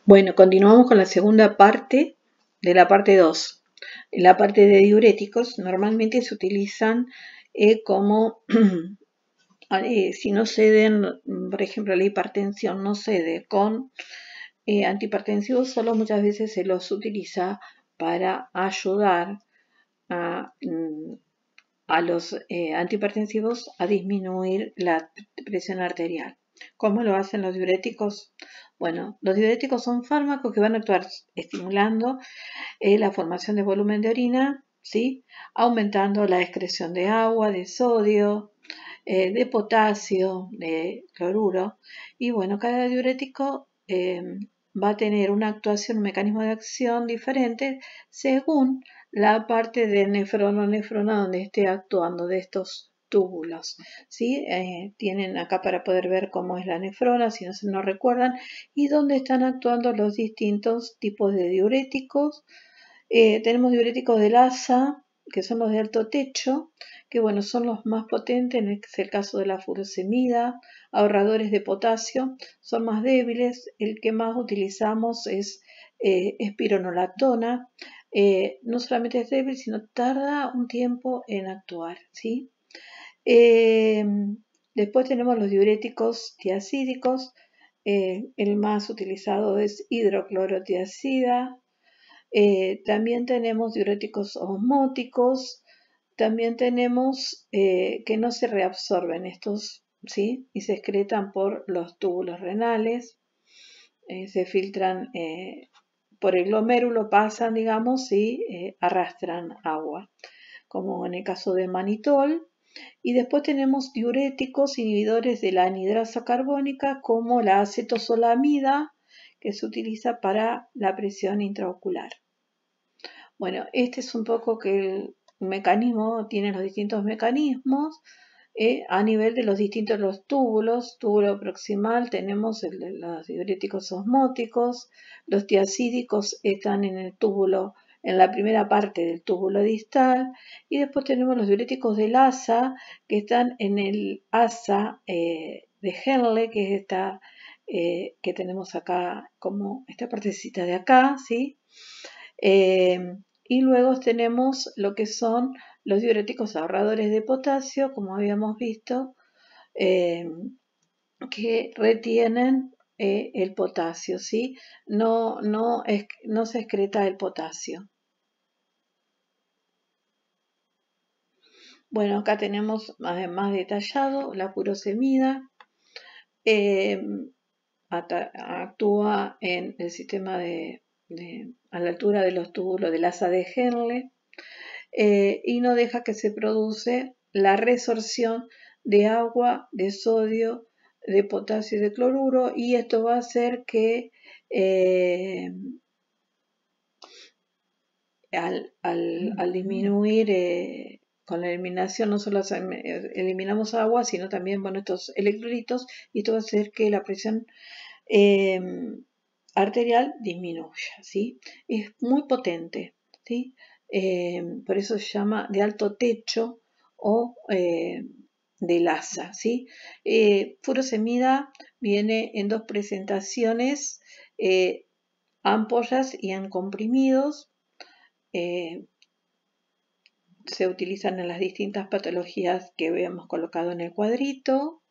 Bueno, continuamos con la segunda parte de la parte 2. En la parte de diuréticos normalmente se utilizan como, si no ceden, por ejemplo, la hipertensión no cede con antihipertensivos, solo muchas veces se los utiliza para ayudar a los antihipertensivos a disminuir la presión arterial. ¿Cómo lo hacen los diuréticos? Bueno, los diuréticos son fármacos que van a actuar estimulando la formación de volumen de orina, ¿sí? Aumentando la excreción de agua, de sodio, de potasio, de cloruro. Y bueno, cada diurético va a tener una actuación, un mecanismo de acción diferente según la parte de nefrona donde esté actuando de estos túbulos, ¿sí? Tienen acá para poder ver cómo es la nefrona, si no recuerdan, y dónde están actuando los distintos tipos de diuréticos. Tenemos diuréticos del ASA, que son los de alto techo, que bueno, son los más potentes, es el caso de la furosemida, ahorradores de potasio, son más débiles. El que más utilizamos es espironolactona. No solamente es débil, sino tarda un tiempo en actuar, ¿sí? Después tenemos los diuréticos tiacídicos. El más utilizado es hidroclorotiazida. También tenemos diuréticos osmóticos. También tenemos que no se reabsorben estos, ¿sí? Y se excretan por los túbulos renales. Se filtran por el glomérulo, pasan, digamos, y arrastran agua, como en el caso de manitol. Y después tenemos diuréticos inhibidores de la anhidrasa carbónica, como la acetozolamida, que se utiliza para la presión intraocular. Bueno, este es un poco que el mecanismo, tiene los distintos mecanismos a nivel de los distintos túbulos. Túbulo proximal tenemos los diuréticos osmóticos, los tiacídicos están en el túbulo, en la primera parte del túbulo distal, y después tenemos los diuréticos del ASA, que están en el ASA de Henle, que es esta que tenemos acá, como esta partecita de acá, ¿sí? Y luego tenemos lo que son los diuréticos ahorradores de potasio, como habíamos visto, que retienen el potasio, ¿sí? No se excreta el potasio. Bueno, acá tenemos más detallado la furosemida. Actúa en el sistema a la altura de los túbulos del asa de Henle y no deja que se produce la resorción de agua, de sodio, de potasio y de cloruro, y esto va a hacer que al disminuir con la eliminación, no solo eliminamos agua, sino también estos electrolitos, y esto va a hacer que la presión arterial disminuya, ¿sí? Es muy potente, ¿sí? Por eso se llama de alto techo o de LASA, ¿sí? Furosemida viene en dos presentaciones, ampollas y en comprimidos. Se utilizan en las distintas patologías que habíamos colocado en el cuadrito.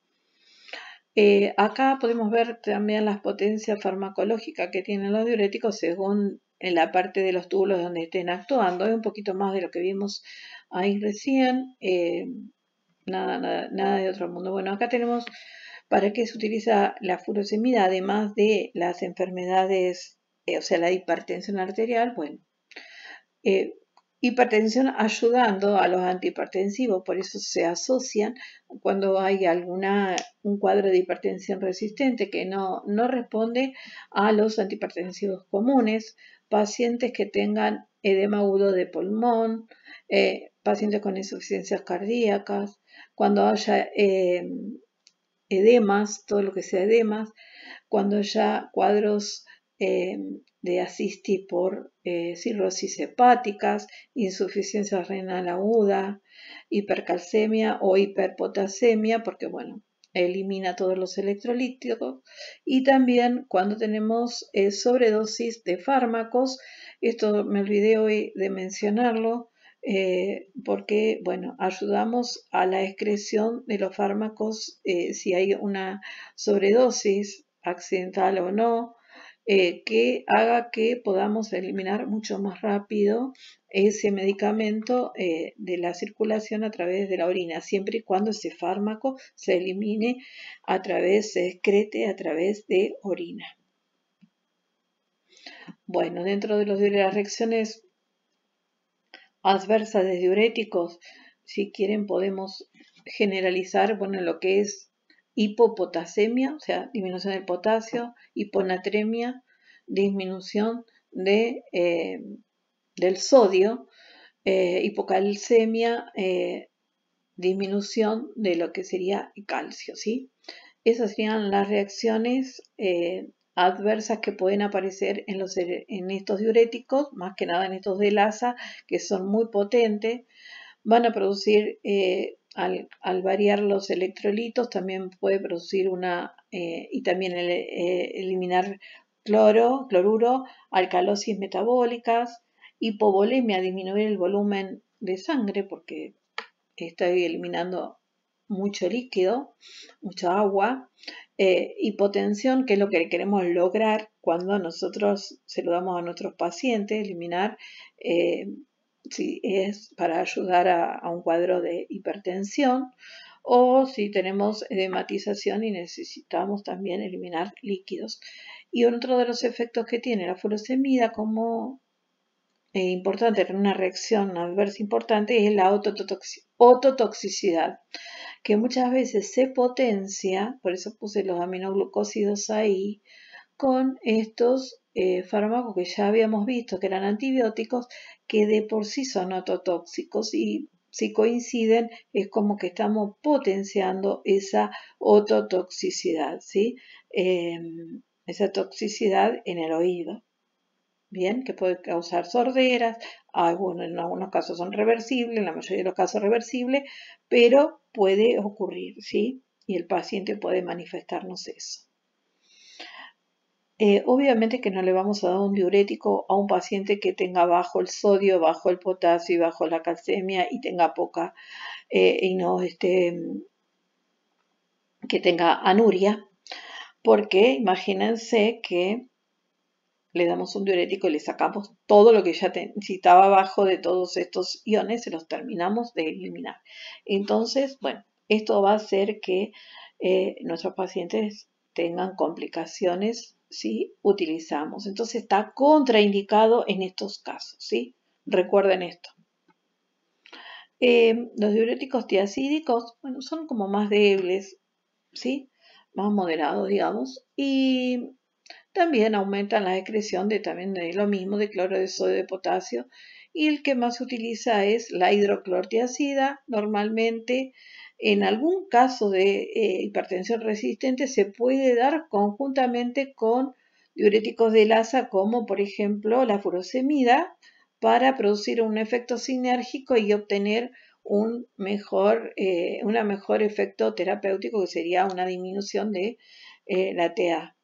Acá podemos ver también las potencias farmacológicas que tienen los diuréticos según en la parte de los túbulos donde estén actuando. Es un poquito más de lo que vimos ahí recién. Nada de otro mundo. Bueno, acá tenemos para qué se utiliza la furosemida, además de las enfermedades, o sea, la hipertensión arterial. Bueno, hipertensión ayudando a los antihipertensivos, por eso se asocian cuando hay un cuadro de hipertensión resistente que no responde a los antihipertensivos comunes, pacientes que tengan edema agudo de pulmón, pacientes con insuficiencias cardíacas, cuando haya edemas, todo lo que sea edemas, cuando haya cuadros de ascitis por cirrosis hepáticas, insuficiencia renal aguda, hipercalcemia o hiperpotasemia, porque bueno, elimina todos los electrolíticos, y también cuando tenemos sobredosis de fármacos. Esto me olvidé hoy de mencionarlo, porque, bueno, ayudamos a la excreción de los fármacos si hay una sobredosis, accidental o no, que haga que podamos eliminar mucho más rápido ese medicamento de la circulación a través de la orina, siempre y cuando ese fármaco se elimine se excrete a través de orina. Bueno, dentro de las reacciones adversas de diuréticos, si quieren podemos generalizar, bueno, lo que es hipopotasemia, o sea, disminución del potasio, hiponatremia, disminución del sodio, hipocalcemia, disminución de lo que sería el calcio, ¿sí? Esas serían las reacciones adversas que pueden aparecer en estos diuréticos, más que nada en estos de LASA, que son muy potentes. Van a producir, al variar los electrolitos, también puede producir y también eliminar cloruro, alcalosis metabólicas, hipovolemia, disminuir el volumen de sangre porque estoy eliminando mucho líquido, mucha agua, hipotensión, que es lo que queremos lograr cuando nosotros se lo damos a nuestros pacientes, eliminar, si es para ayudar a un cuadro de hipertensión, o si tenemos edematización y necesitamos también eliminar líquidos. Y otro de los efectos que tiene la furosemida como importante en una reacción adversa importante es la ototoxicidad, que muchas veces se potencia, por eso puse los aminoglucósidos ahí, con estos fármacos que ya habíamos visto que eran antibióticos, que de por sí son ototóxicos, y si coinciden es como que estamos potenciando esa ototoxicidad, ¿sí? Esa toxicidad en el oído. Bien, que puede causar sorderas, en algunos casos son reversibles, en la mayoría de los casos reversibles, pero puede ocurrir, ¿sí? Y el paciente puede manifestarnos eso. Obviamente que no le vamos a dar un diurético a un paciente que tenga bajo el sodio, bajo el potasio y bajo la calcemia y tenga poca, y no que tenga anuria, porque imagínense que le damos un diurético y le sacamos todo lo que ya estaba abajo de todos estos iones, se los terminamos de eliminar. Entonces, bueno, esto va a hacer que nuestros pacientes tengan complicaciones si utilizamos. Entonces está contraindicado en estos casos, ¿sí? Recuerden esto. Los diuréticos tiacídicos, bueno, son como más débiles, ¿sí? Más moderados, digamos, y también aumentan la excreción también de lo mismo, de cloro de sodio, de potasio, y el que más se utiliza es la hidroclorotiazida. Normalmente, en algún caso de hipertensión resistente, se puede dar conjuntamente con diuréticos de LASA, como por ejemplo la furosemida, para producir un efecto sinérgico y obtener un mejor efecto terapéutico, que sería una disminución de la TA.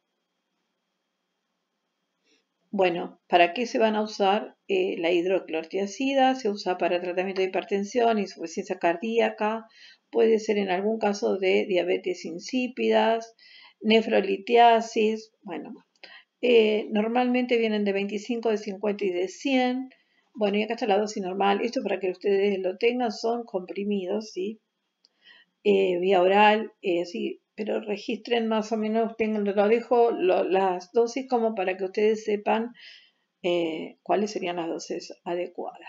Bueno, ¿para qué se van a usar la hidroclorotiazida? Se usa para tratamiento de hipertensión, insuficiencia cardíaca, puede ser en algún caso de diabetes insípidas, nefrolitiasis. Bueno, normalmente vienen de 25, de 50 y de 100. Bueno, y acá está la dosis normal. Esto para que ustedes lo tengan, son comprimidos, ¿sí? Vía oral, sí, pero registren más o menos, lo dejo las dosis como para que ustedes sepan cuáles serían las dosis adecuadas.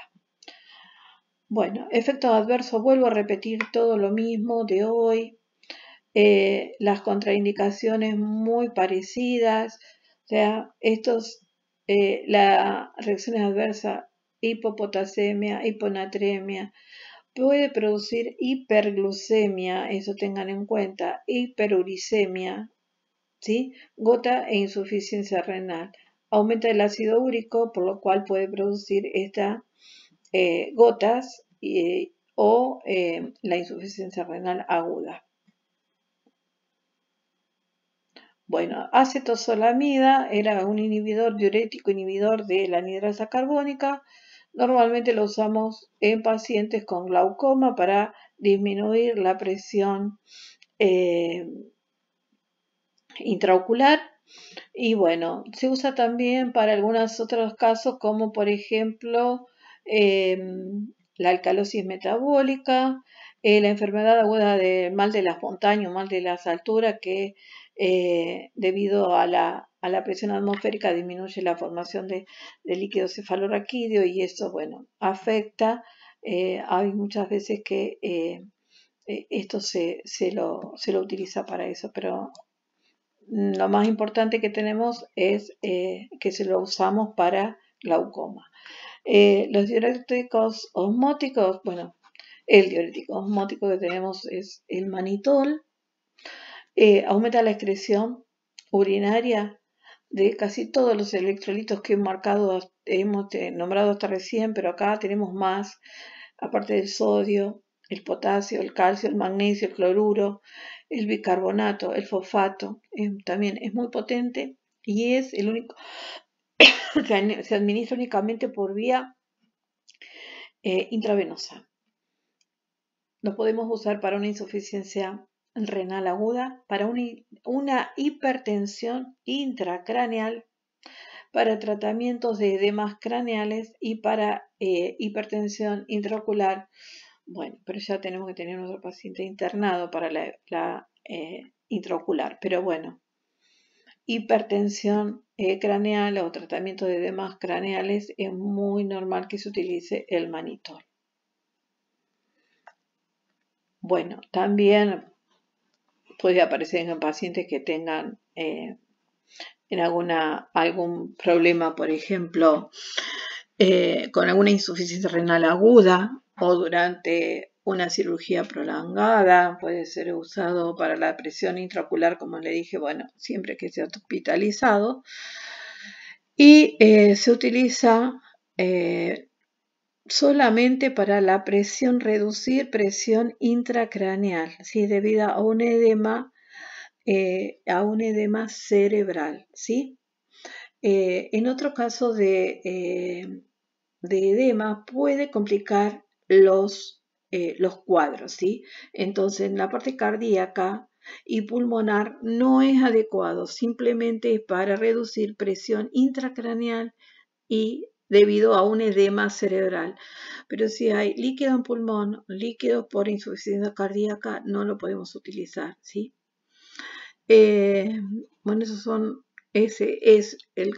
Bueno, efectos adversos, vuelvo a repetir todo lo mismo de hoy. Las contraindicaciones muy parecidas, o sea, las reacciones adversas, hipopotasemia, hiponatremia, puede producir hiperglucemia, eso tengan en cuenta, hiperuricemia, ¿sí? Gota e insuficiencia renal. Aumenta el ácido úrico, por lo cual puede producir estas gotas o la insuficiencia renal aguda. Bueno, acetozolamida era un inhibidor diurético, inhibidor de la anhidrasa carbónica. Normalmente lo usamos en pacientes con glaucoma para disminuir la presión intraocular. Y bueno, se usa también para algunos otros casos, como por ejemplo la alcalosis metabólica, la enfermedad aguda de mal de las montañas, mal de las alturas, que debido a la presión atmosférica disminuye la formación de líquido cefalorraquídeo, y eso, bueno, afecta. Hay muchas veces que esto se lo utiliza para eso, pero lo más importante que tenemos es que se lo usamos para glaucoma. Los diuréticos osmóticos, bueno, el diurético osmótico que tenemos es el manitol. Aumenta la excreción urinaria de casi todos los electrolitos que hemos nombrado hasta recién, pero acá tenemos más, aparte del sodio, el potasio, el calcio, el magnesio, el cloruro, el bicarbonato, el fosfato, también es muy potente y es el único que se administra únicamente por vía intravenosa. Lo podemos usar para una insuficiencia renal aguda, para una hipertensión intracraneal, para tratamientos de edemas craneales y para hipertensión intraocular. Bueno, pero ya tenemos que tener nuestro paciente internado para la intraocular. Pero bueno, hipertensión craneal o tratamiento de edemas craneales, es muy normal que se utilice el manitol. Bueno, también puede aparecer en pacientes que tengan en algún problema, por ejemplo, con alguna insuficiencia renal aguda o durante una cirugía prolongada. Puede ser usado para la presión intraocular, como le dije, bueno, siempre que sea hospitalizado. Y se utiliza solamente para la presión, reducir presión intracraneal, ¿sí? Debido a un edema cerebral, ¿sí? En otro caso de edema puede complicar los cuadros, ¿sí? Entonces, en la parte cardíaca y pulmonar no es adecuado, simplemente es para reducir presión intracraneal y debido a un edema cerebral. Pero si hay líquido en pulmón, líquido por insuficiencia cardíaca, no lo podemos utilizar, ¿sí? Bueno, ese es el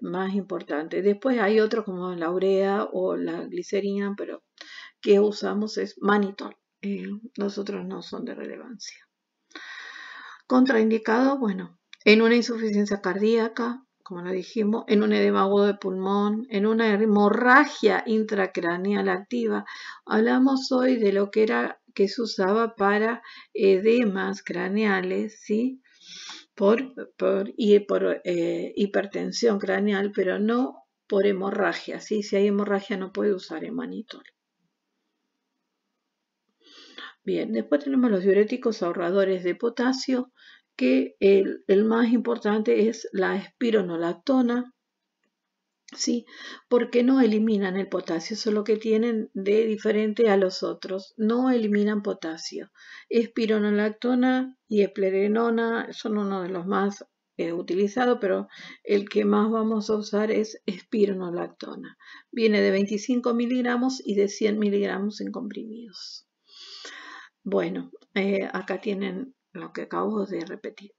más importante. Después hay otros como la urea o la glicerina, pero que usamos es manitol. Los otros no son de relevancia. Contraindicado, bueno, en una insuficiencia cardíaca, como lo dijimos, en un edema agudo de pulmón, en una hemorragia intracraneal activa. Hablamos hoy de lo que se usaba para edemas craneales, ¿sí? Por hipertensión craneal, pero no por hemorragia, ¿sí? Si hay hemorragia no puede usar el manitol. Bien, después tenemos los diuréticos ahorradores de potasio, que el más importante es la espironolactona, ¿sí? Porque no eliminan el potasio, eso es lo que tienen de diferente a los otros, no eliminan potasio. Espironolactona y eplerenona son uno de los más utilizados, pero el que más vamos a usar es espironolactona. Viene de 25 miligramos y de 100 miligramos en comprimidos. Bueno, acá tienen lo que acabo de repetir.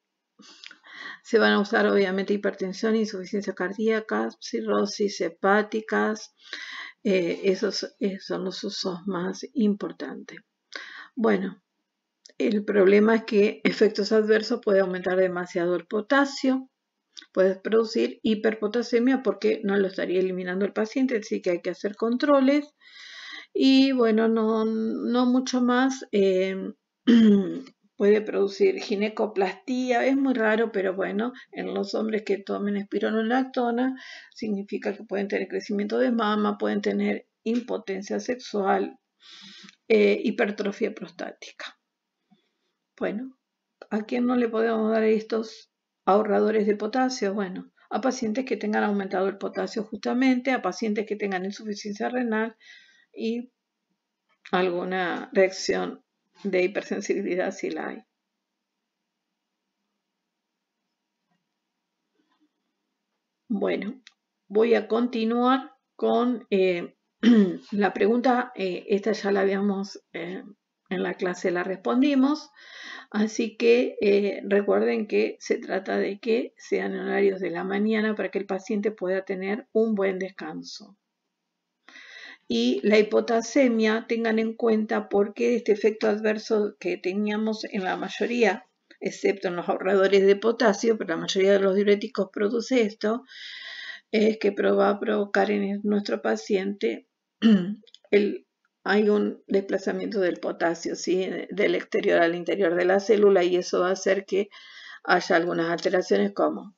Se van a usar obviamente hipertensión, insuficiencia cardíaca, cirrosis hepáticas. Esos son los usos más importantes. Bueno, el problema es que efectos adversos puede aumentar demasiado el potasio, puede producir hiperpotasemia porque no lo estaría eliminando el paciente, así que hay que hacer controles. Y bueno, no mucho más. Puede producir ginecoplastía, es muy raro, pero bueno, en los hombres que tomen espironolactona significa que pueden tener crecimiento de mama, pueden tener impotencia sexual, hipertrofia prostática. Bueno, ¿a quién no le podemos dar estos ahorradores de potasio, bueno, a pacientes que tengan aumentado el potasio justamente, a pacientes que tengan insuficiencia renal y alguna reacción de hipersensibilidad si la hay. Bueno, voy a continuar con la pregunta, esta ya la habíamos en la clase la respondimos, así que recuerden que se trata de que sean horarios de la mañana para que el paciente pueda tener un buen descanso. Y la hipotasemia, tengan en cuenta porque este efecto adverso que teníamos en la mayoría, excepto en los ahorradores de potasio, pero la mayoría de los diuréticos produce esto, es que va a provocar en nuestro paciente hay un desplazamiento del potasio, ¿sí? Del exterior al interior de la célula, y eso va a hacer que haya algunas alteraciones como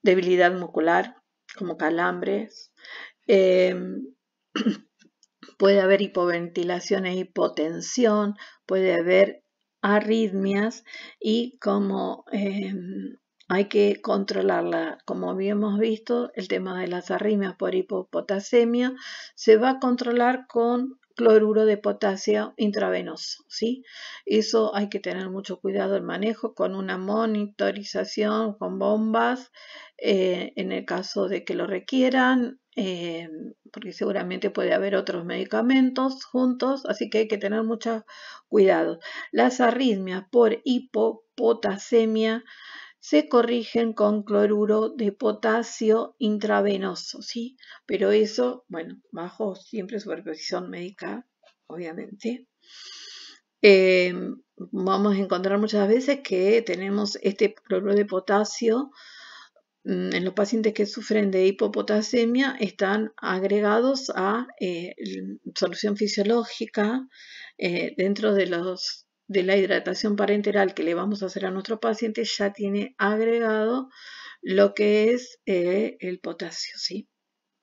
debilidad muscular, como calambres, puede haber hipoventilación e hipotensión, puede haber arritmias y como hay que controlarla, como habíamos visto, el tema de las arritmias por hipopotasemia se va a controlar con cloruro de potasio intravenoso, ¿sí? Eso hay que tener mucho cuidado el manejo con una monitorización con bombas en el caso de que lo requieran, porque seguramente puede haber otros medicamentos juntos, así que hay que tener mucho cuidado. Las arritmias por hipopotasemia se corrigen con cloruro de potasio intravenoso, ¿sí? Pero eso, bueno, bajo siempre supervisión médica, obviamente. Vamos a encontrar muchas veces que tenemos este cloruro de potasio en los pacientes que sufren de hipopotasemia, están agregados a solución fisiológica dentro de la hidratación parenteral que le vamos a hacer a nuestro paciente, ya tiene agregado lo que es el potasio, ¿sí?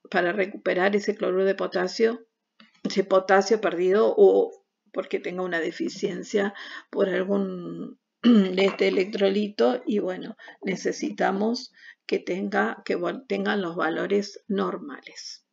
Para recuperar ese cloruro de potasio, ese potasio perdido o porque tenga una deficiencia por algún de este electrolito, y bueno, necesitamos que tengan los valores normales.